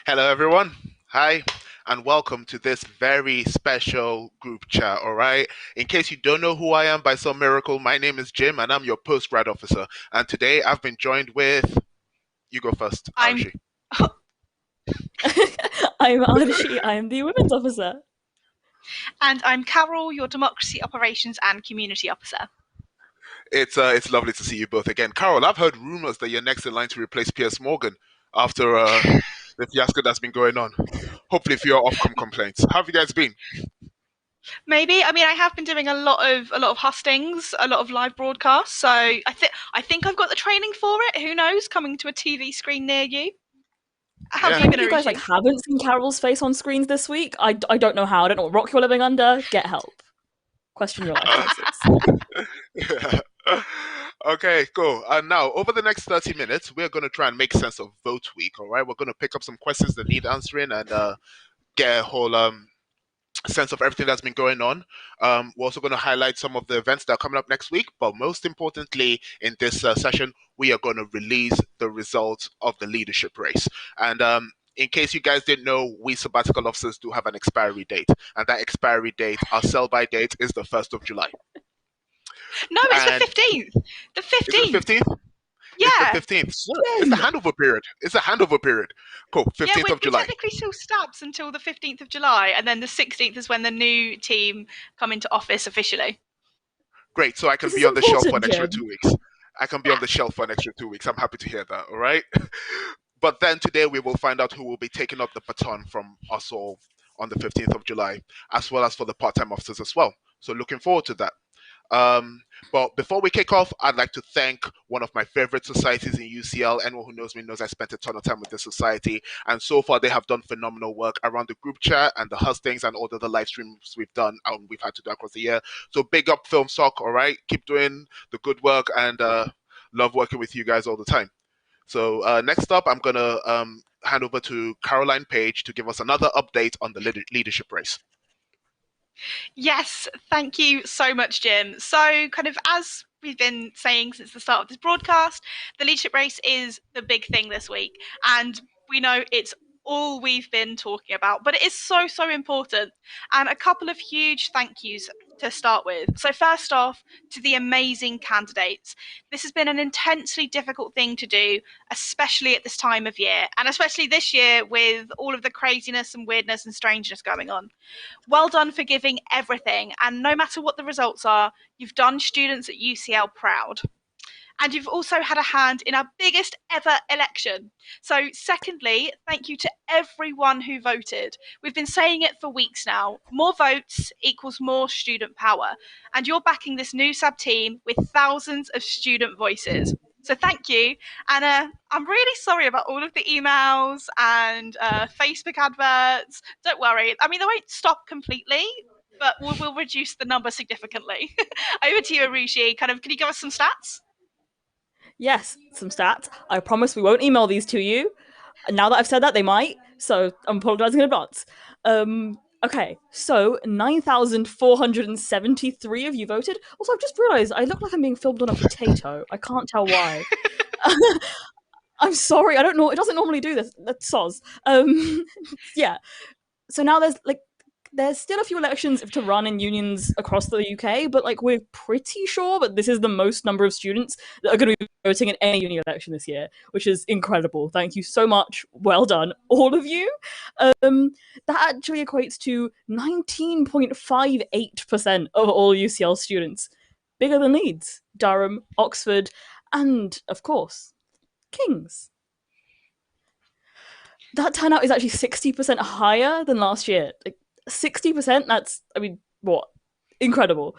Hello, everyone. Hi, and welcome to this very special group chat. All right. In case you don't know who I am by some miracle, my name is Jim, and I'm your post grad officer. And today I've been joined with. You go first, I'm Archie. I'm Archie. I am the women's officer. and I'm Carol, your democracy operations and community officer. It's lovely to see you both again, Carol. I've heard rumors that you're next in line to replace Piers Morgan after the fiasco that's been going on. Hopefully, for your Ofcom complaints. How have you guys been? Maybe. I mean, I have been doing a lot of hustings, a lot of live broadcasts. So I think I've got the training for it. Who knows? Coming to a TV screen near you. How have Yeah. you Some been, of you guys Arushi? haven't seen Carol's face on screens this week. I don't know how. I don't know what rock you're living under. Get help. Question your life choices. Okay, cool. And now, over the next 30 minutes, we're going to try and make sense of Vote Week, all right? We're going to pick up some questions that need answering and get a whole sense of everything that's been going on. We're also going to highlight some of the events that are coming up next week, but most importantly, in this session, we are going to release the results of the leadership race. And in case you guys didn't know, we sabbatical officers do have an expiry date, and that expiry date, our sell by date, is the 1st of July. No, it's the And 15th. The is it the 15th. 15th? It's the Yeah. 15th. So it's the Jim! handover period. It's the handover period. Cool. Yeah, 15th we, of we July. technically still stabs until the 15th of July, and then the 16th is when the new team come into office officially. Great. So I can This be is on the shelf for important, an extra Jim. 2 weeks. I can be on the shelf for an extra 2 weeks. I'm happy to hear that. All right. But then today we will find out who will be taking up the baton from us all on the 15th of July, as well as for the part time officers as well. So looking forward to that. Um, but before we kick off, I'd like to thank one of my favorite societies in UCL. Anyone who knows me knows I spent a ton of time with this society, and so far they have done phenomenal work around the group chat and the hustings and all the live streams we've done and we've had to do across the year. So big up Film Sock, all right? Keep doing the good work and love working with you guys all the time. So next up, I'm gonna hand over to Caroline Page to give us another update on the leadership race. Yes, thank you so much, Jim. So, kind of as we've been saying since the start of this broadcast, the leadership race is the big thing this week. And we know it's all we've been talking about, but it is so, so important. And a couple of huge thank yous to start with. So, first off, to the amazing candidates. This has been an intensely difficult thing to do, especially at this time of year, and especially this year with all of the craziness and weirdness and strangeness going on. Well done for giving everything. And no matter what the results are, you've done students at UCL proud. And you've also had a hand in our biggest ever election. So, secondly, thank you to everyone who voted. We've been saying it for weeks now. More votes equals more student power. And you're backing this new sub team with thousands of student voices. So thank you. And I'm really sorry about all of the emails and Facebook adverts. Don't worry. I mean, they won't stop completely, but we'll reduce the number significantly. Over to you, Arushi. Can you give us some stats? Yes, some stats. I promise we won't email these to you. Now that I've said that, they might. So I'm apologizing in advance. Okay, so 9,473 of you voted. Also, I've just realized I look like I'm being filmed on a potato. I can't tell why. I'm sorry. I don't know. It doesn't normally do this. That's soz. Yeah. So now there's still a few elections to run in unions across the UK, but we're pretty sure that this is the most number of students that are going to be voting in any union election this year, which is incredible. Thank you so much. Well done, all of you. That actually equates to 19.58% of all UCL students, bigger than Leeds, Durham, Oxford, and of course, King's. That turnout is actually 60% higher than last year. 60%, that's, I mean, what? Incredible.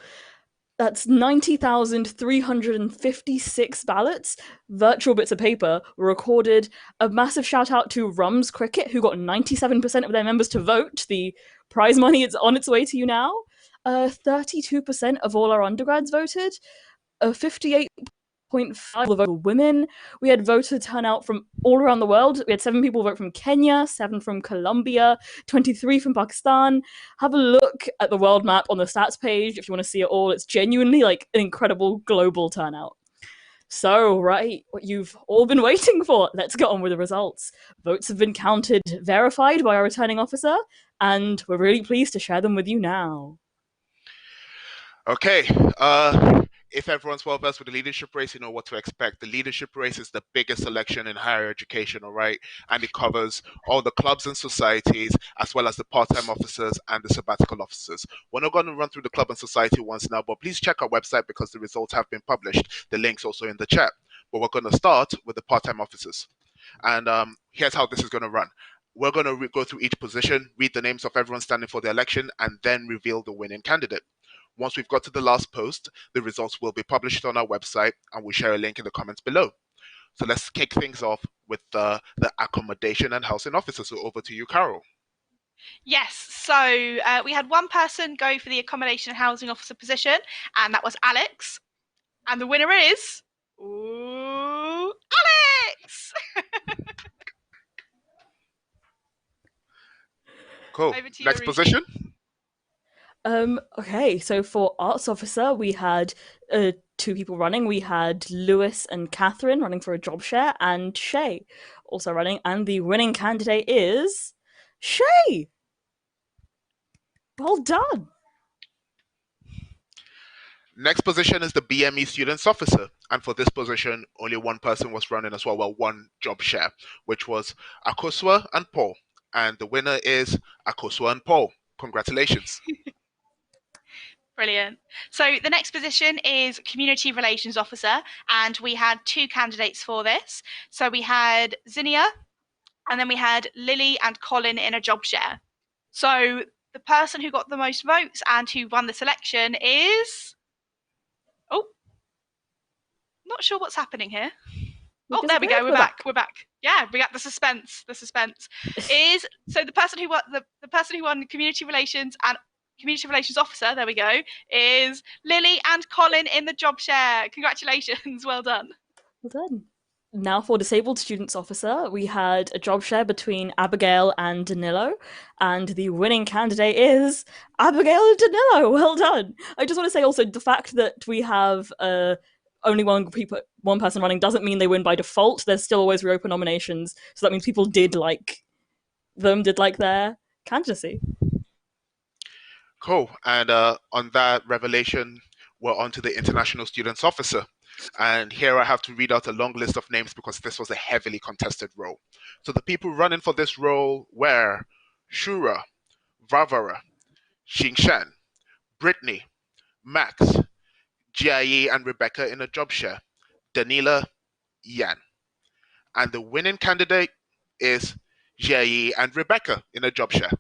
That's 90,356 ballots. Virtual bits of paper were recorded. A massive shout out to Rums Cricket, who got 97% of their members to vote. The prize money is on its way to you now. 32% of all our undergrads voted. 58.5 voted for women. We had voter turnout from all around the world. We had 7 people vote from Kenya, 7 from Colombia, 23 from Pakistan. Have a look at the world map on the stats page if you want to see it all. It's genuinely an incredible global turnout. So, right, what you've all been waiting for. Let's get on with the results. Votes have been counted, verified by our returning officer, and we're really pleased to share them with you now. Okay. If everyone's well versed with the leadership race, you know what to expect. The leadership race is the biggest election in higher education, all right? And it covers all the clubs and societies, as well as the part-time officers and the sabbatical officers. We're not going to run through the club and society ones now, but please check our website because the results have been published. The link's also in the chat. But we're going to start with the part-time officers. And here's how this is going to run. We're going to go through each position, read the names of everyone standing for the election, and then reveal the winning candidate. Once we've got to the last post, the results will be published on our website, and we'll share a link in the comments below. So let's kick things off with the accommodation and housing officer. So over to you, Carol. Yes, so we had one person go for the accommodation and housing officer position, and that was Alex. And the winner is... Ooh, Alex! Cool. Over to you, Next Arushi. position. Okay, so for arts officer, we had two people running. We had Lewis and Catherine running for a job share, and Shay also running. And the winning candidate is Shay. Well done. Next position is the BME students officer. And for this position, only one person was running as well. Well, one job share, which was Akosua and Paul. And the winner is Akosua and Paul. Congratulations. Brilliant. So the next position is community relations officer, and we had two candidates for this. So we had Zinnia, and then we had Lily and Colin in a job share. So the person who got the most votes and who won the selection is... Oh, not sure what's happening here. Oh, there we go. We're back. We're back. Yeah, we got the suspense. The suspense is so the person who won the person who won community relations and community relations officer. There we go. Is Lily and Colin in the job share. Congratulations. Well done. Well done. Now for disabled students officer, we had a job share between Abigail and Danilo, and the winning candidate is Abigail and Danilo. Well done. I just want to say also the fact that we have only one person running doesn't mean they win by default. There's still always reopen nominations, so that means people did like their candidacy. Cool. And on that revelation, we're on to the international students officer. And here I have to read out a long list of names because this was a heavily contested role. So the people running for this role were Shura, Varvara, Xingshan, Brittany, Max, Jie and Rebecca in a job share, Danila, Yan. And the winning candidate is Jie and Rebecca in a job share.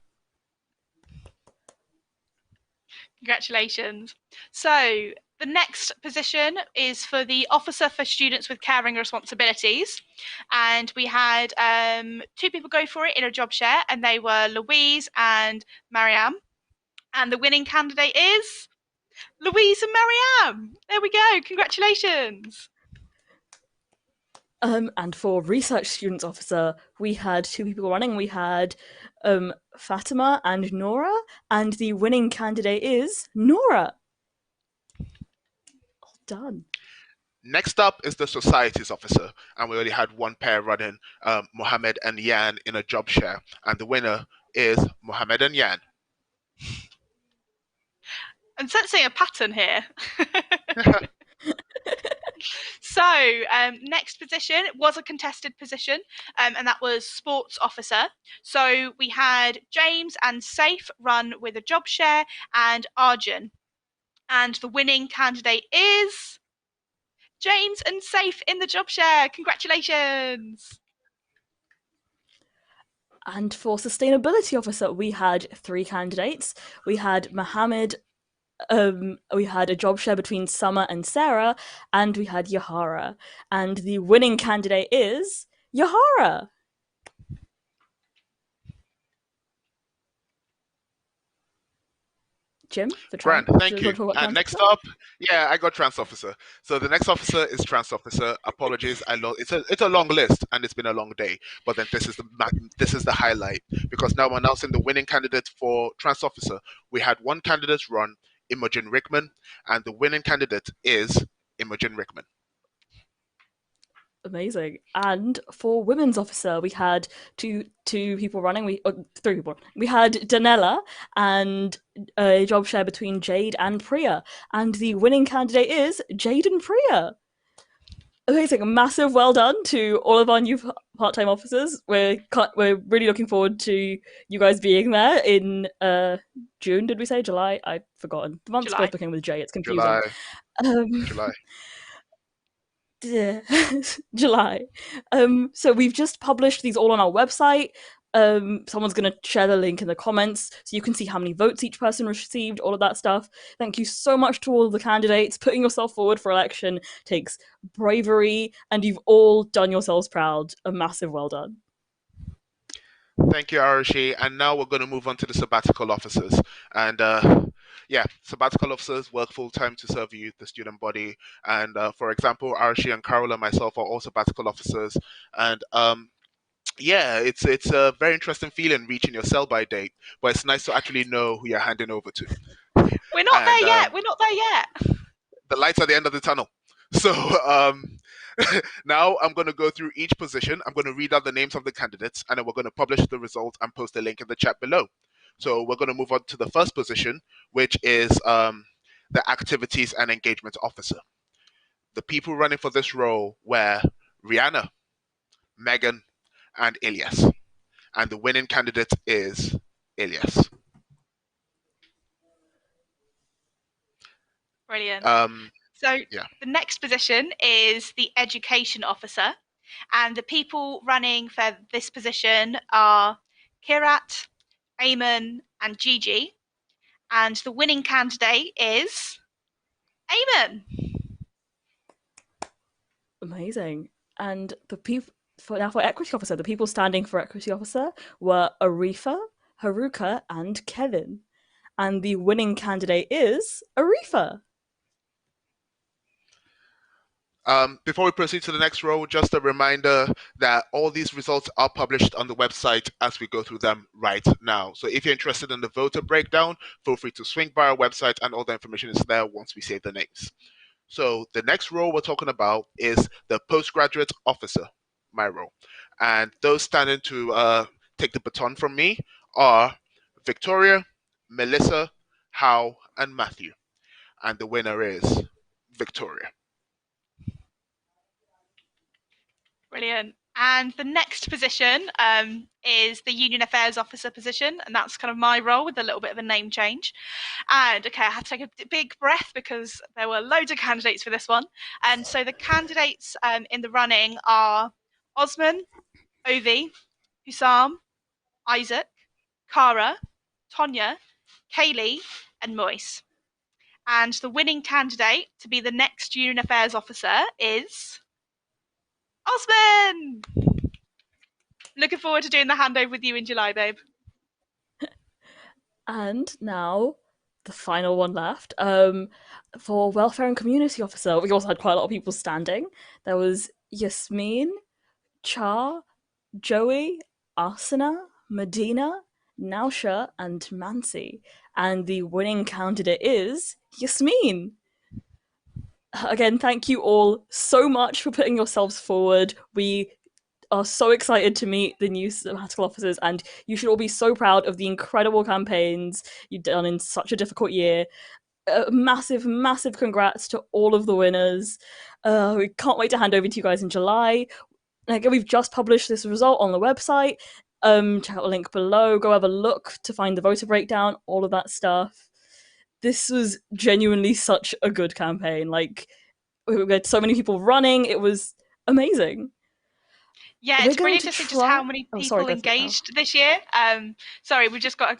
Congratulations. So the next position is for the officer for students with caring responsibilities. And we had two people go for it in a job share, and they were Louise and Mariam. And the winning candidate is Louise and Mariam. There we go. Congratulations. And for research students officer, we had two people running. We had Fatima and Nora, and the winning candidate is Nora. Well done. Next up is the societies officer, and we already had one pair running, Mohammed and Yan in a job share, and the winner is Mohammed and Yan. I'm sensing a pattern here. So next position was a contested position, and that was sports officer. So we had James and Safe run with a job share, and Arjun. And the winning candidate is James and Safe in the job share. Congratulations. And for sustainability officer, we had three candidates. We had Mohammed. We had a job share between Summer and Sarah, and we had Yahara. And the winning candidate is Yahara. Jim, for Grant, thank you. And next up, yeah, I got trans officer. So the next officer is trans officer. Apologies, I know it's a long list and it's been a long day, but then this is the highlight because now we're announcing the winning candidate for trans officer. We had one candidate run, Imogen Rickman, and the winning candidate is Imogen Rickman. Amazing. And for women's officer, we had two people running. Three people. We had Danella and a job share between Jade and Priya, and the winning candidate is Jade and Priya. Amazing. A massive well done to all of our new part-time officers. We're really looking forward to you guys being there in June. Did we say July? I've forgotten. The months July. both beginning with J. It's confusing. July, Um, July. July. So we've just published these all on our website. Someone's going to share the link in the comments so you can see how many votes each person received, all of that stuff. Thank you so much to all of the candidates. Putting yourself forward for election takes bravery, and you've all done yourselves proud. A massive well done. Thank you, Arashi. And now we're going to move on to the sabbatical officers. And yeah, sabbatical officers work full time to serve you, the student body. And for example, Arashi and Carol and myself are all sabbatical officers. And yeah, it's a very interesting feeling reaching your sell by date, but it's nice to actually know who you're handing over to. We're not And there yet. We're not there yet. the lights at the end of the tunnel. So now I'm going to go through each position. I'm going to read out the names of the candidates, and then we're going to publish the results and post a link in the chat below. So we're going to move on to the first position, which is the activities and engagement officer. The people running for this role were Rihanna, Megan, and Ilyas. And the winning candidate is Ilyas. Brilliant. Um, So yeah. the next position is the education officer. And the people running for this position are Kirat, Eamon, and Gigi. And the winning candidate is Eamon. Amazing. And the people for equity officer, the people standing for equity officer were Arifa, Haruka, and Kevin. And the winning candidate is Arifa. Before we proceed to the next row, just a reminder that all these results are published on the website as we go through them right now. So if you're interested in the voter breakdown, feel free to swing by our website and all the information is there once we say the names. So the next role we're talking about is the postgraduate officer, my role. And those standing to take the baton from me are Victoria, Melissa, Howe, and Matthew. And the winner is Victoria. Brilliant. And the next position is the Union Affairs Officer position, and that's kind of my role with a little bit of a name change. And okay, I had to take a big breath because there were loads of candidates for this one. And so the candidates in the running are Osman, Ovi, Hussam, Isaac, Cara, Tonya, Kaylee, and Moise. And the winning candidate to be the next Union Affairs Officer is Osman! Looking forward to doing the handover with you in July, babe. And now the final one left. For welfare and community officer, we also had quite a lot of people standing. There was Yasmin, Char, Joey, Arsena, Medina, Nausha, and Mansi. And the winning candidate is Yasmin. Again, thank you all so much for putting yourselves forward. We are so excited to meet the new sabbatical officers, and you should all be so proud of the incredible campaigns you've done in such a difficult year. Massive, massive congrats to all of the winners. We can't wait to hand over to you guys in July. And again, we've just published this result on the website. Check out the link below. Go have a look to find the voter breakdown, all of that stuff. This was genuinely such a good campaign. Like, we had so many people running. It was amazing. Yeah, it's brilliant to see just how many people engaged this year. Sorry, we've just got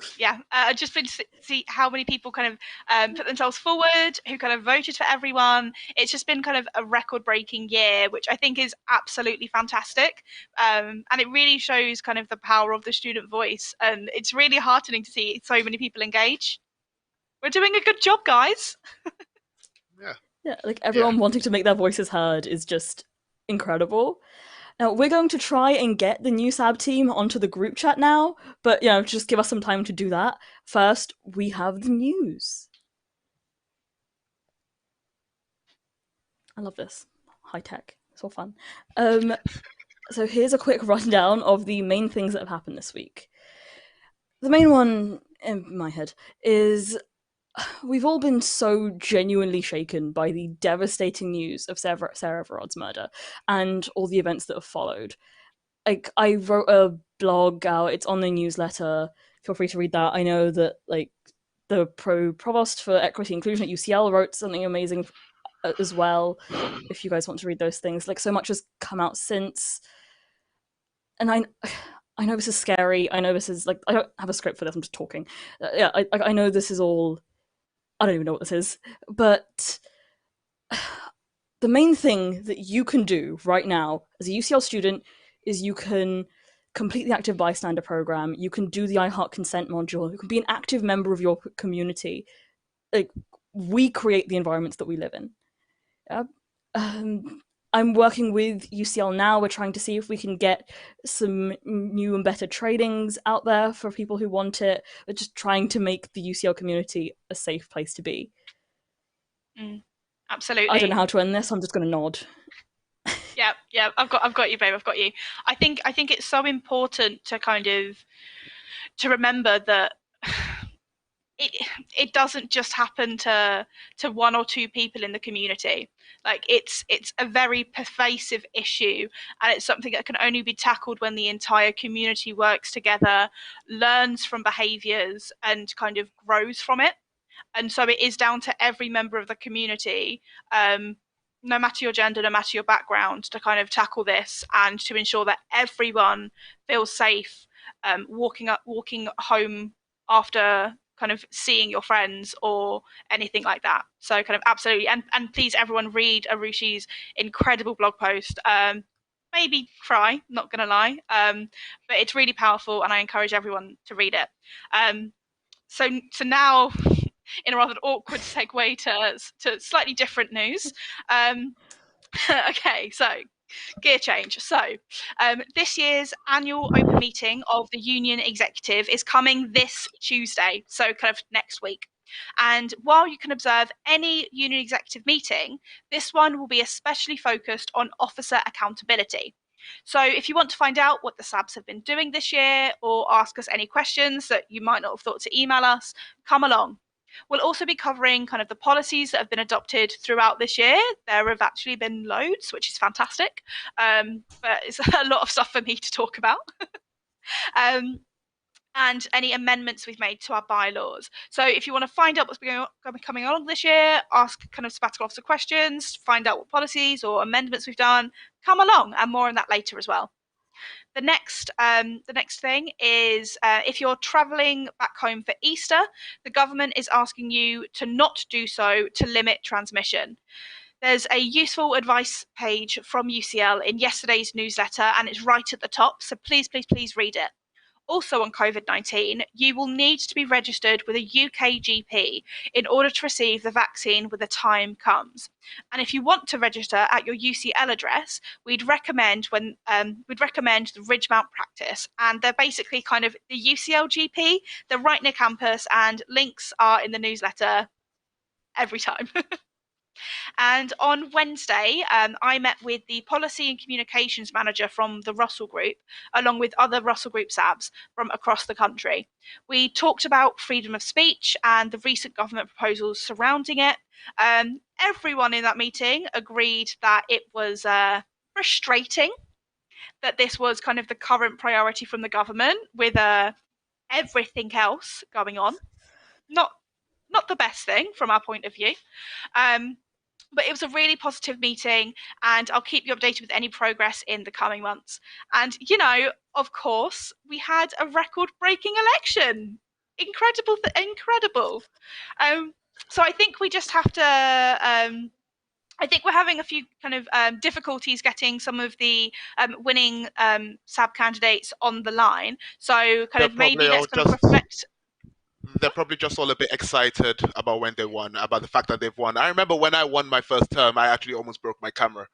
just been to see how many people kind of put themselves forward, who kind of voted for everyone. It's just been kind of a record-breaking year, which I think is absolutely fantastic. And it really shows kind of the power of the student voice. And it's really heartening to see so many people engage. We're doing a good job, guys. Yeah, like everyone wanting to make their voices heard is just incredible. Now, we're going to try and get the new SAB team onto the group chat now, but, just give us some time to do that. First, we have the news. I love this. High tech. all fun. So here's a quick rundown of the main things that have happened this week. The main one in my head is we've all been so genuinely shaken by the devastating news of Sarah Everard's murder and all the events that have followed. Like, I wrote a blog out, it's on the newsletter. Feel free to read that. I know that like the provost for equity inclusion at UCL wrote something amazing as well. If you guys want to read those things, like so much has come out since, and I know this is scary. I know this is like I don't have a script for this. I'm just talking. Yeah, I know this is all. I don't even know what this is, but the main thing that you can do right now as a UCL student is you can complete the active bystander program. You can do the iHeart consent module. You can be an active member of your community. Like, we create the environments that we live in. Yeah. I'm working with UCL now. We're trying to see if we can get some new and better trainings out there for people who want it. We're just trying to make the UCL community a safe place to be. Absolutely. I don't know how to end this. I'm just going to nod. Yeah. I've got you, babe. I've got you. I think it's so important to kind of to remember that it doesn't just happen to one or two people in the community. Like, it's a very pervasive issue, and it's something that can only be tackled when the entire community works together, learns from behaviors, and kind of grows from it. And so it is down to every member of the community, no matter your gender, no matter your background, to kind of tackle this and to ensure that everyone feels safe walking home after kind of seeing your friends or anything like that. So kind of absolutely, and please everyone read Arushi's incredible blog post. Maybe cry, not gonna lie, but it's really powerful, and I encourage everyone to read it. So now, in a rather awkward segue to slightly different news. Okay, so gear change. So this year's annual open meeting of the union executive is coming this Tuesday, so kind of next week. And while you can observe any union executive meeting, this one will be especially focused on officer accountability. So if you want to find out what the SABs have been doing this year, or ask us any questions that you might not have thought to email us, come along. We'll also be covering kind of the policies that have been adopted throughout this year. There have actually been loads, which is fantastic, but it's a lot of stuff for me to talk about. And any amendments we've made to our bylaws. So if you want to find out what's coming along this year, ask kind of sabbatical officer questions, find out what policies or amendments we've done, come along, and more on that later as well. The next thing is if you're travelling back home for Easter, the government is asking you to not do so to limit transmission. There's a useful advice page from UCL in yesterday's newsletter, and it's right at the top, so please read it. Also on COVID-19, you will need to be registered with a UK GP in order to receive the vaccine when the time comes. And if you want to register at your UCL address, we'd recommend the Ridgemount practice. And they're basically kind of the UCL GP. They're right near campus, and links are in the newsletter every time. And on Wednesday, I met with the Policy and Communications Manager from the Russell Group, along with other Russell Group SABs from across the country. We talked about freedom of speech and the recent government proposals surrounding it. Everyone in that meeting agreed that it was frustrating that this was kind of the current priority from the government, with everything else going on. Not the best thing from our point of view. But it was a really positive meeting, and I'll keep you updated with any progress in the coming months. And, of course, we had a record-breaking election. Incredible. So I think we just have to... I think we're having a few kind of difficulties getting some of the winning SAB candidates on the line. So kind of maybe let's kind of reflect... They're probably just all a bit excited about when they won, about the fact that they've won. I remember when I won my first term, I actually almost broke my camera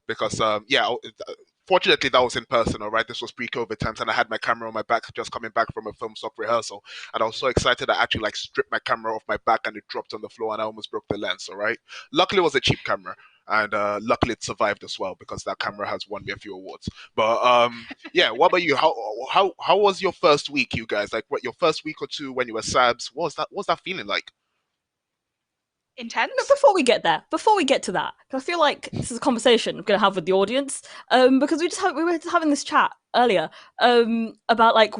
because, fortunately that was in person, all right? This was pre-COVID times, and I had my camera on my back just coming back from a film stock rehearsal. And I was so excited I actually stripped my camera off my back, and it dropped on the floor, and I almost broke the lens, all right? Luckily it was a cheap camera. and luckily it survived as well because that camera has won me a few awards. But yeah, what about you? How was your first week, you guys? Like, what your first week or two when you were Sabs? What was that feeling like? No, Intense. before we get to that, 'cause I feel like this is a conversation I'm going to have with the audience, because we were having this chat earlier, about like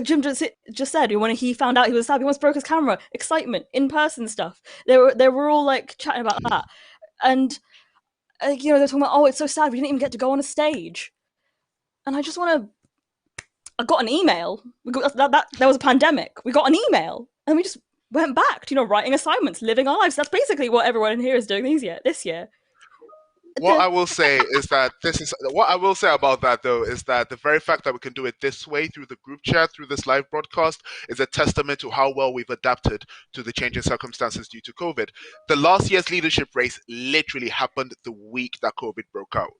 Jim just said, when he found out he was Sab, he once broke his camera, excitement, in person stuff. They were all like chatting about that, and they're talking about, oh, it's so sad we didn't even get to go on a stage, and I just want to. I got an email. There was a pandemic. We got an email, and we just went back to writing assignments, living our lives. That's basically what everyone in here is doing this year. What The, I will say is that this is what I will say about that though is that the very fact that we can do it this way through the group chat, through this live broadcast, is a testament to how well we've adapted to the changing circumstances due to COVID. The last year's leadership race literally happened the week that COVID broke out.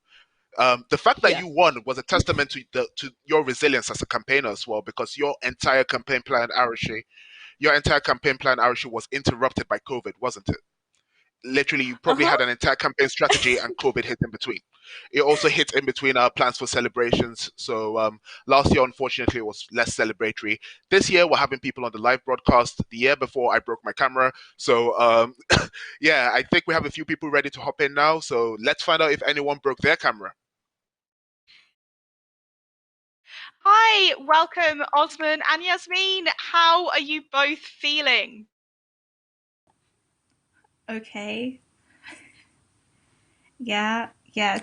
The fact that yeah. you won was a testament to your resilience as a campaigner as well, because your entire campaign plan, Arashi, was interrupted by COVID, wasn't it? Literally, you Uh probably huh. had an entire campaign strategy and COVID hit in between. It also hit in between our plans for celebrations. So last year, unfortunately, it was less celebratory. This year, we're having people on the live broadcast. The year before, I broke my camera. So yeah, I think we have a few people ready to hop in now. So let's find out if anyone broke their camera. Hi, welcome Osman and Yasmin. How are you both feeling? Okay. Yeah.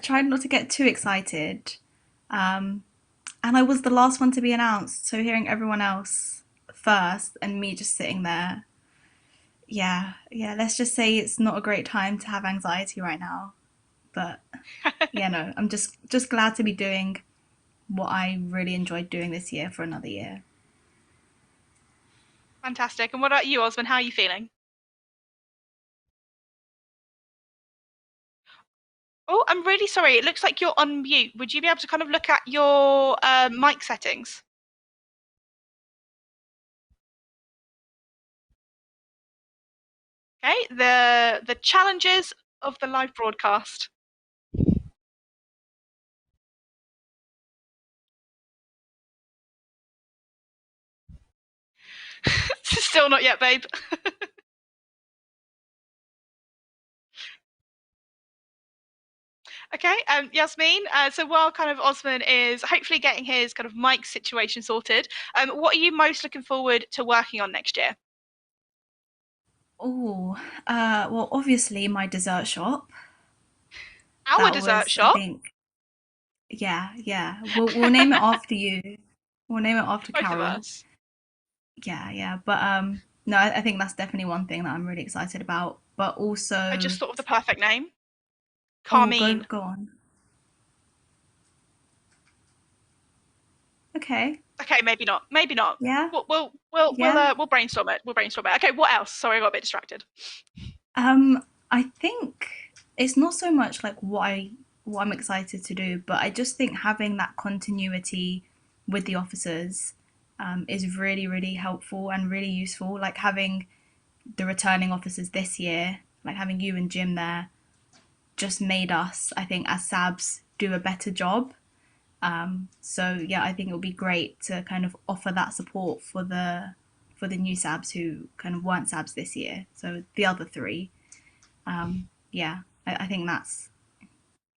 Tried not to get too excited. Um, and I was the last one to be announced, so hearing everyone else first and me just sitting there, yeah. Let's just say it's not a great time to have anxiety right now. But yeah, no, I'm just glad to be doing what I really enjoyed doing this year for another year. Fantastic. And what about you, Osman? How are you feeling? Oh, I'm really sorry. It looks like you're on mute. Would you be able to kind of look at your mic settings? Okay, the challenges of the live broadcast. Still not yet, babe. Okay, Yasmin. So while kind of Osman is hopefully getting his kind of mic situation sorted, what are you most looking forward to working on next year? Oh, well, obviously my dessert shop. Our That dessert was, I shop, think, yeah. We'll name it after you. We'll name it after both of Carol. us. Yeah. But no, I think that's definitely one thing that I'm really excited about. But I also, just thought of the perfect name, oh, Carmine. go on. Okay. Okay, maybe not. Maybe not. Yeah. We'll Yeah. we'll brainstorm it. We'll brainstorm it. Okay, what else? Sorry, I got a bit distracted. I think it's not so much like what I'm excited to do, but I just think having that continuity with the officers is really, really helpful and really useful. Like having the returning officers this year, like having you and Jim there, just made us, I think, as Sabs, do a better job. So yeah, I think it would be great to kind of offer that support for the new Sabs who kind of weren't Sabs this year. So the other three, yeah, I think that's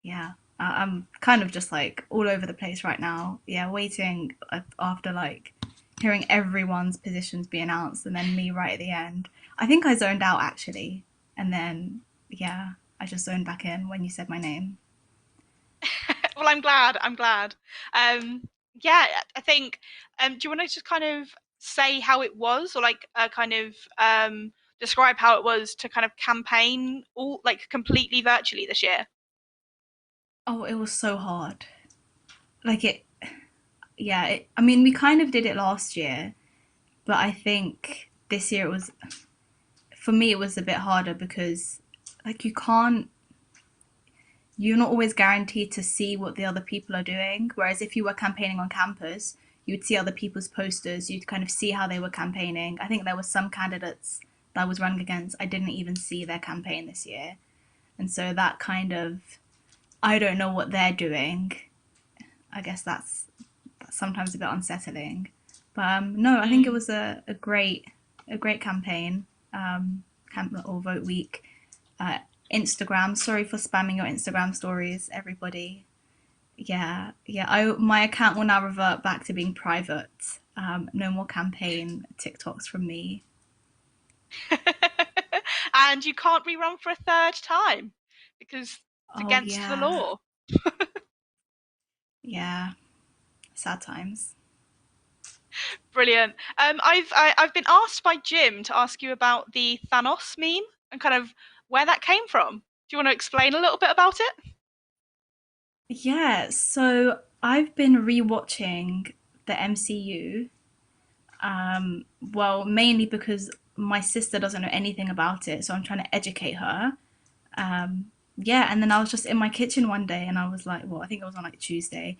yeah. I'm kind of just like all over the place right now. Yeah, waiting after like hearing everyone's positions be announced and then me right at the end. I think I zoned out actually, and then yeah, I just zoned back in when you said my name. Well, I'm glad. I'm glad. Yeah, I think. Do you want to just kind of say how it was, or like kind of describe how it was to kind of campaign all like completely virtually this year? Oh, it was so hard. Like it, yeah. I mean, we kind of did it last year, but I think this year it was for me. It was a bit harder because like you're not always guaranteed to see what the other people are doing. Whereas if you were campaigning on campus, you'd see other people's posters, you'd kind of see how they were campaigning. I think there were some candidates that I was running against, I didn't even see their campaign this year. and so that kind of, I don't know what they're doing. I guess that's sometimes a bit unsettling. But no, I think it was a great campaign, or vote week. Instagram, sorry for spamming your Instagram stories, everybody. Yeah. My account will now revert back to being private. No more campaign TikToks from me. And you can't rerun for a third time because it's against the Yeah. law. Yeah. Sad times. Brilliant. I've been asked by Jim to ask you about the Thanos meme and kind of where that came from. Do you want to explain a little bit about it? Yeah, so I've been rewatching the MCU. Well, mainly because my sister doesn't know anything about it, so I'm trying to educate her. Yeah, and then I was just in my kitchen one day and I was like, well, I think it was on like Tuesday.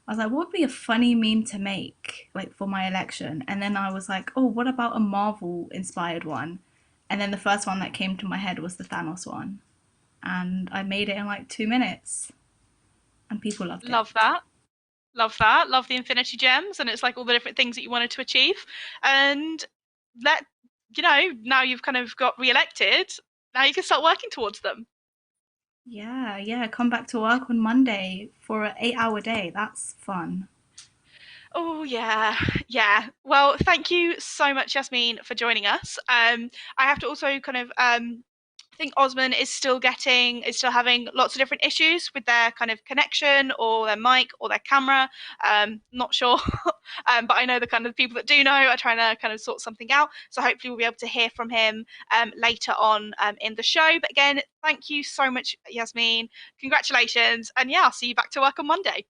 I was like, what would be a funny meme to make, like for my election? And then I was like, oh, what about a Marvel inspired one? And then the first one that came to my head was the Thanos one. And I made it in like 2 minutes and people loved it. Love that. Love that. Love the Infinity Gems, and it's like all the different things that you wanted to achieve. And now you've kind of got re-elected. Now you can start working towards them. Yeah, come back to work on Monday for an 8-hour day. That's fun. Oh yeah. Well, thank you so much, Yasmin, for joining us. I have to also kind of I think Osman is still having lots of different issues with their kind of connection or their mic or their camera. Not sure, but I know the kind of people that do know are trying to kind of sort something out. So hopefully we'll be able to hear from him later on in the show. But again, thank you so much, Yasmin. Congratulations, and yeah, I'll see you back to work on Monday.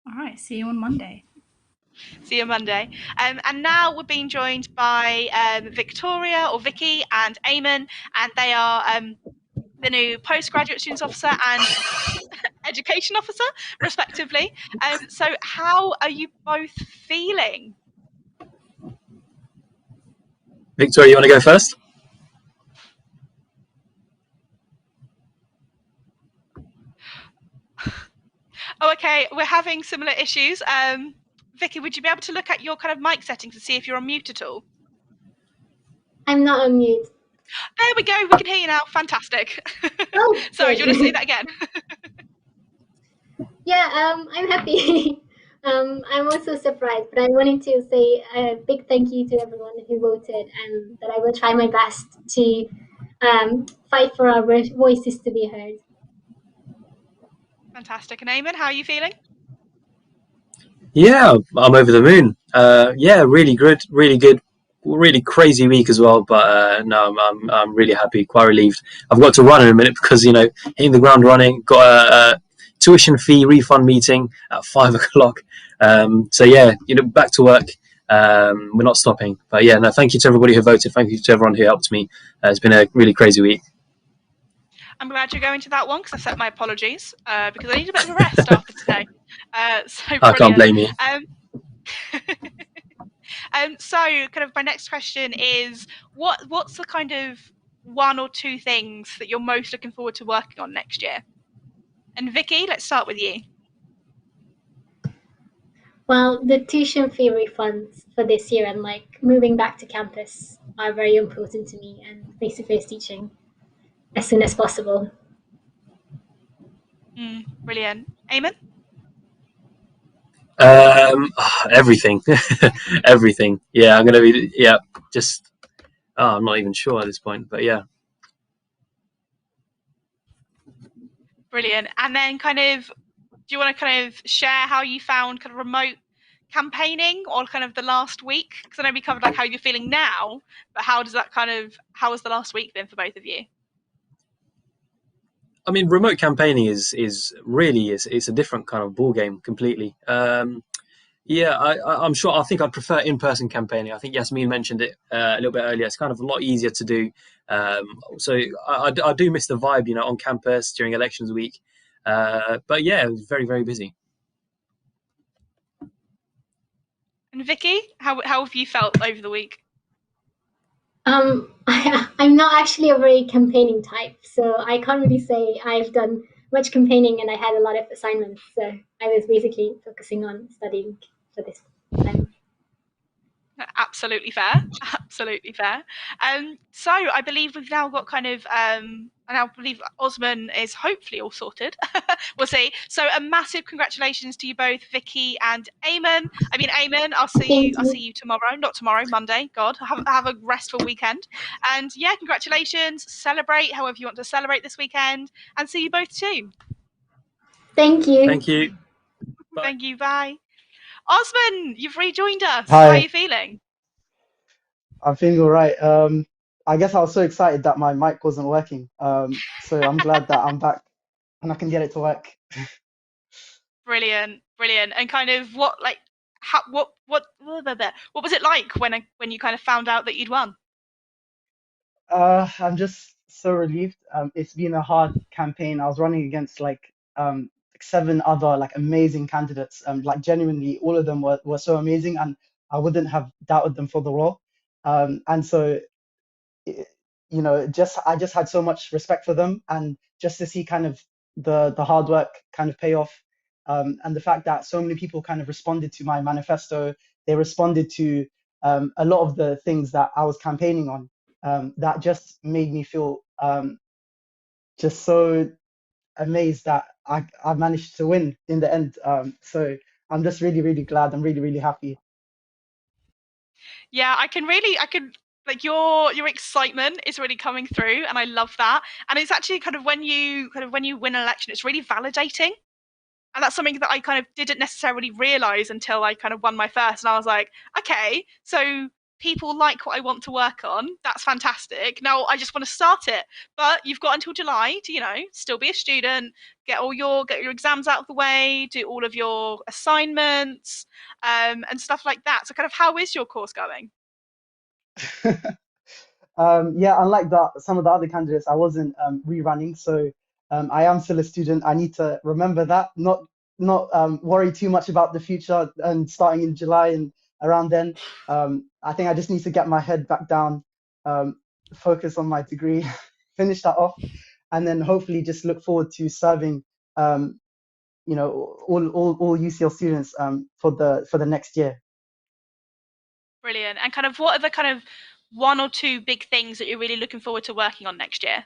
All right, see you on Monday. See you Monday. And now we're being joined by Victoria or Vicky and Eamon, and they are the new postgraduate students officer and education officer, respectively. So how are you both feeling? Victoria, you want to go first? Oh, okay, we're having similar issues. Vicky, would you be able to look at your kind of mic settings to see if you're on mute at all? I'm not on mute. There we go. We can hear you now. Fantastic. Oh, Sorry, do you want to say that again? Yeah, I'm happy. I'm also surprised, but I wanted to say a big thank you to everyone who voted, and that I will try my best to fight for our voices to be heard. Fantastic. And Eamon, how are you feeling? Yeah, I'm over the moon. Yeah, really good, really crazy week as well. But no, I'm really happy, quite relieved. I've got to run in a minute because hitting the ground running. Got a tuition fee refund meeting at 5 o'clock. So yeah, back to work. We're not stopping. But yeah, no, thank you to everybody who voted. Thank you to everyone who helped me. It's been a really crazy week. I'm glad you're going to that one because I set my apologies because I need a bit of a rest after today. So brilliant. I can't blame you. So kind of my next question is what's the kind of one or two things that you're most looking forward to working on next year? And Vicky, let's start with you. Well, the tuition fee refunds for this year and like moving back to campus are very important to me, and face-to-face teaching as soon as possible. Brilliant. Eamon? Everything. Everything. Yeah, I'm gonna be. Yeah, just. I'm not even sure at this point, but yeah. Brilliant. And then kind of, do you want to kind of share how you found kind of remote campaigning or kind of the last week? Because I know we covered like how you're feeling now, but how has the last week been for both of you? I mean, remote campaigning is really it's a different kind of ball game completely. Yeah, I'm sure. I think I'd prefer in-person campaigning. I think Yasmin mentioned it a little bit earlier. It's kind of a lot easier to do. So I do miss the vibe, on campus during elections week. But yeah, it was very, very busy. And Vicky, how have you felt over the week? I I'm not actually a very campaigning type, so I can't really say I've done much campaigning and I had a lot of assignments. So I was basically focusing on studying for this time. Absolutely fair. Absolutely fair. So I believe we've now got kind of, and I believe Osman is hopefully all sorted. We'll see. So a massive congratulations to you both, Vicky and Eamon. I mean, Eamon, I'll see you. Thank I'll you. see you tomorrow. Not tomorrow, Monday. God, have a restful weekend. And yeah, congratulations. Celebrate however you want to celebrate this weekend, and see you both soon. Thank you. Thank you. Bye. Thank you. Bye. Osman, you've rejoined us. Hi. How are you feeling? I'm feeling all right. I guess I was so excited that my mic wasn't working. So I'm glad that I'm back and I can get it to work. Brilliant, brilliant. And kind of what was it like when you kind of found out that you'd won? I'm just so relieved. It's been a hard campaign. I was running against like 7 other like amazing candidates. Like genuinely, all of them were so amazing, and I wouldn't have doubted them for the role. And so I just had so much respect for them, and just to see kind of the hard work kind of pay off, and the fact that so many people kind of responded to my manifesto, they responded to a lot of the things that I was campaigning on, that just made me feel just so amazed that I managed to win in the end. So I'm just really, really glad. I'm really, really happy. Yeah, I can like your excitement is really coming through, and I love that. And it's actually kind of when you win an election, it's really validating. And that's something that I kind of didn't necessarily realize until I kind of won my first. And I was like, okay, so people like what I want to work on. That's fantastic. Now I just want to start it. But you've got until July to, still be a student, get your exams out of the way, do all of your assignments, and stuff like that. So kind of how is your course going? Yeah, unlike some of the other candidates, I wasn't rerunning, so I am still a student. I need to remember that, not worry too much about the future and starting in July and around then. I think I just need to get my head back down, focus on my degree, finish that off, and then hopefully just look forward to serving, all UCL students for the next year. Brilliant. And kind of what are the kind of one or two big things that you're really looking forward to working on next year?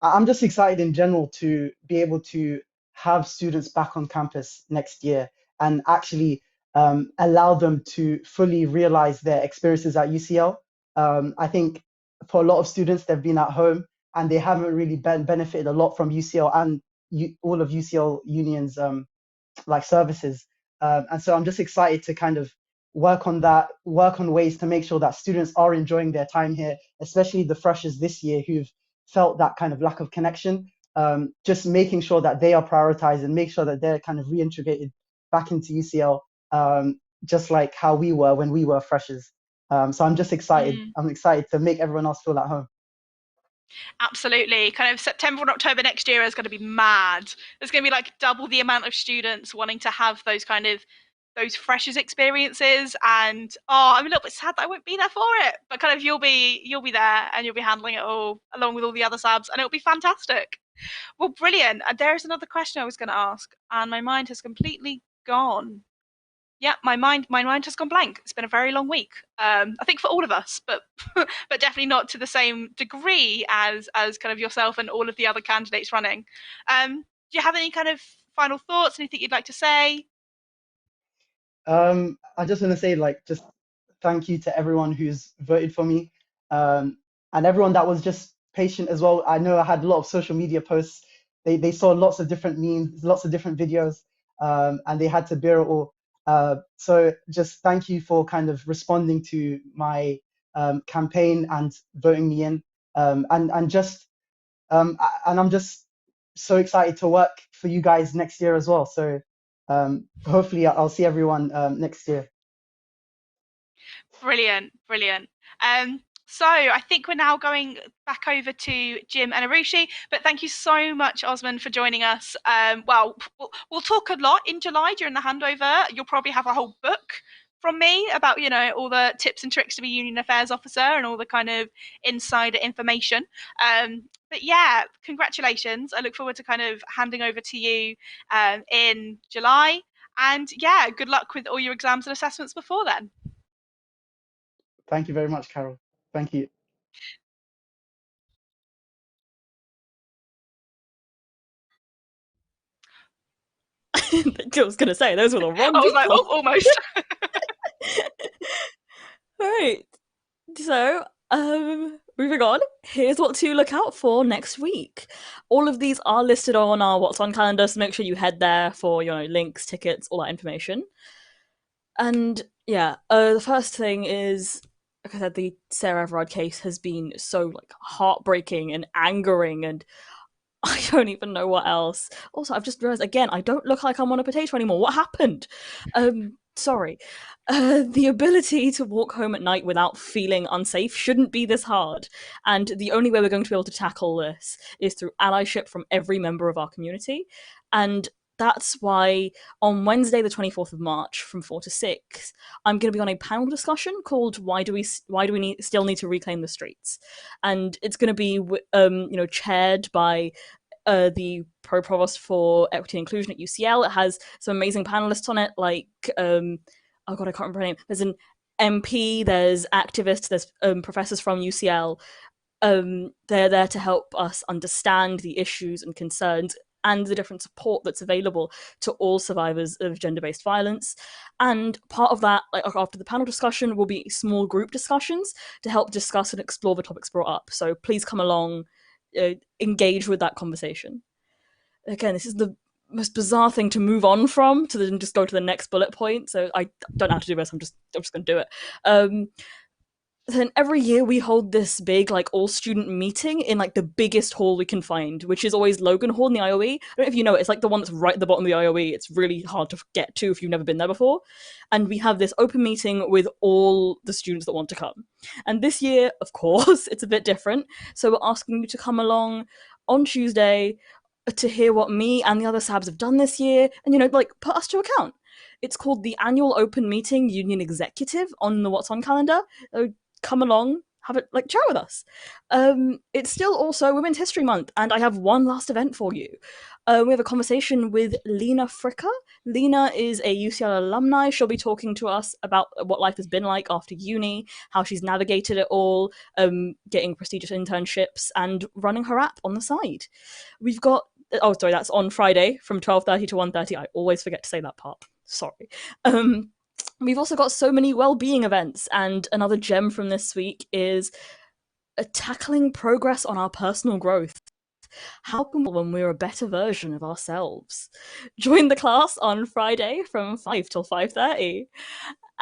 I'm just excited in general to be able to have students back on campus next year and actually allow them to fully realize their experiences at UCL. I think for a lot of students, they've been at home and they haven't really benefited a lot from UCL and all of UCL Union's like services. And so I'm just excited to kind of work on that, work on ways to make sure that students are enjoying their time here, especially the freshers this year who've felt that kind of lack of connection. Just making sure that they are prioritized and make sure that they're kind of reintegrated back into UCL, just like how we were when we were freshers. So I'm just excited. I'm excited to make everyone else feel at home. Absolutely. Kind of September and October next year is going to be mad. There's going to be like double the amount of students wanting to have those freshers experiences, and I'm a little bit sad that I won't be there for it, but kind of you'll be there and you'll be handling it all along with all the other subs, and it'll be fantastic. Well, brilliant. There's another question I was going to ask and my mind has completely gone. Yeah, my mind has gone blank. It's been a very long week. I think for all of us, but but definitely not to the same degree as kind of yourself and all of the other candidates running. Do you have any kind of final thoughts? Anything you'd like to say? I just want to say, like, just thank you to everyone who's voted for me, and everyone that was just patient as well. I know I had a lot of social media posts. They saw lots of different memes, lots of different videos, and they had to bear it all. So just thank you for kind of responding to my campaign and voting me in, and I'm just so excited to work for you guys next year as well. So hopefully I'll see everyone next year. Brilliant. So I think we're now going back over to Jim and Arushi, but thank you so much, Osman, for joining us. Well, we'll talk a lot in July during the handover. You'll probably have a whole book from me about all the tips and tricks to be union affairs officer and all the kind of insider information. But yeah, congratulations. I look forward to kind of handing over to you in July. And yeah, good luck with all your exams and assessments before then. Thank you very much, Carol. Thank you. I was going to say, those were the wrong I was like, people. oh, almost. All right. So, moving on, here's what to look out for next week. All of these are listed on our What's On calendar, so make sure you head there for, links, tickets, all that information. And yeah, the first thing is, like I said, the Sarah Everard case has been so heartbreaking and angering, and I don't even know what else. Also, I've just realized again, I don't look like I'm on a potato anymore. What happened? Sorry. The ability to walk home at night without feeling unsafe shouldn't be this hard. And the only way we're going to be able to tackle this is through allyship from every member of our community. And that's why on Wednesday, the 24th of March, from 4 to 6, I'm going to be on a panel discussion called "Why do we still need to reclaim the streets?" And it's going to be, chaired by the pro provost for equity and inclusion at UCL. It has some amazing panelists on it, like oh god, I can't remember her name. There's an MP, there's activists, there's professors from UCL. They're there to help us understand the issues and concerns and the different support that's available to all survivors of gender-based violence. And part of that, after the panel discussion, will be small group discussions to help discuss and explore the topics brought up. So please come along, engage with that conversation. Again, this is the most bizarre thing to move on from to then just go to the next bullet point. So I don't know how to do this. I'm just going to do it. Then every year we hold this big all student meeting in the biggest hall we can find, which is always Logan Hall in the IOE. I don't know if you know it, it's the one that's right at the bottom of the IOE. It's really hard to get to if you've never been there before. And we have this open meeting with all the students that want to come. And this year, of course, it's a bit different. So we're asking you to come along on Tuesday to hear what me and the other Sabs have done this year and put us to account. It's called the Annual Open Meeting Union Executive on the What's On calendar. Come along, have it chat with us. It's still also Women's History Month, and I have one last event for you. We have a conversation with Lena Fricker. Lena is a UCL alumni. She'll be talking to us about what life has been like after uni, how she's navigated it all, getting prestigious internships, and running her app on the side. We've got that's on Friday from 12:30 to 1:30. I always forget to say that part. Sorry. We've also got so many well-being events, and another gem from this week is tackling progress on our personal growth. How can we when we're a better version of ourselves? Join the class on Friday from 5 till 5:30.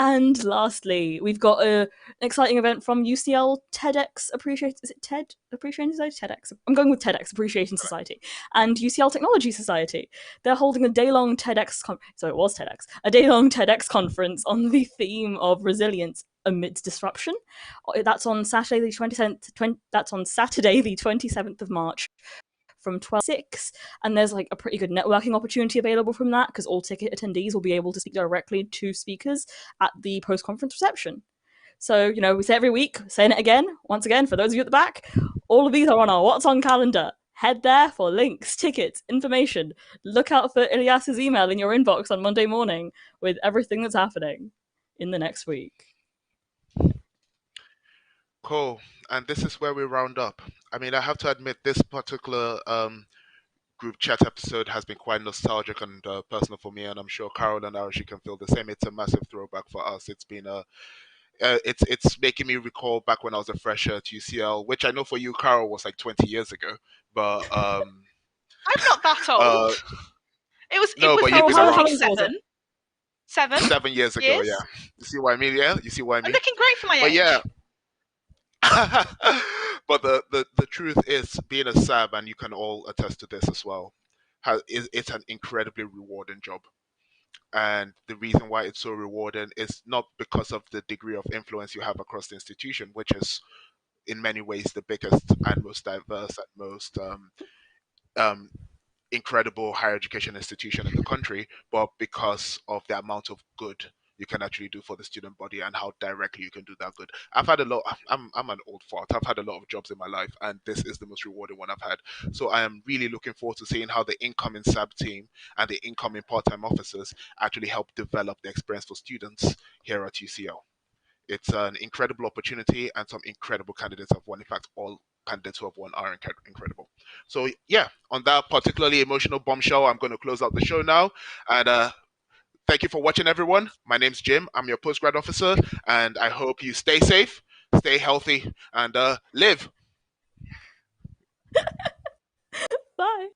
And lastly, we've got an exciting event from UCL TEDx Appreciation. Is it TED Appreciation Society? TEDx. I'm going with TEDx Appreciation Society and UCL Technology Society. They're holding a day-long TEDx. So it was TEDx. A day-long TEDx conference on the theme of resilience amidst disruption. That's on Saturday the 27th. That's on Saturday the 27th of March from 12 to 6, and there's a pretty good networking opportunity available from that because all ticket attendees will be able to speak directly to speakers at the post-conference reception. So, we say every week, saying it again, once again, for those of you at the back, all of these are on our What's On calendar. Head there for links, tickets, information. Look out for Ilyas's email in your inbox on Monday morning with everything that's happening in the next week. Cool. And this is where we round up. I mean, I have to admit, this particular group chat episode has been quite nostalgic and personal for me, and I'm sure Carol and Arashi can feel the same. It's a massive throwback for us. It's been it's making me recall back when I was a fresher at UCL, which I know for you, Carol, was 20 years ago. But I'm not that old. It was. No, it was but you've been How around. old was it? 7 years ago. years? Yeah, you see what I mean? Yeah, you see what I I'm mean? looking great for my But age. yeah. But the truth is, being a SAB, and you can all attest to this as well, it's an incredibly rewarding job. And the reason why it's so rewarding is not because of the degree of influence you have across the institution, which is in many ways the biggest and most diverse and most um, incredible higher education institution in the country, but because of the amount of good you can actually do for the student body and how directly you can do that good. I've had a lot. I'm an old fart. I've had a lot of jobs in my life, and this is the most rewarding one I've had. So I am really looking forward to seeing how the incoming SAB team and the incoming part-time officers actually help develop the experience for students here at UCL. It's an incredible opportunity, and some incredible candidates have won. In fact, all candidates who have won are incredible. So yeah, on that particularly emotional bombshell, I'm going to close out the show now. And thank you for watching, everyone. My name's Jim. I'm your postgrad officer, and I hope you stay safe, stay healthy, and live. Bye.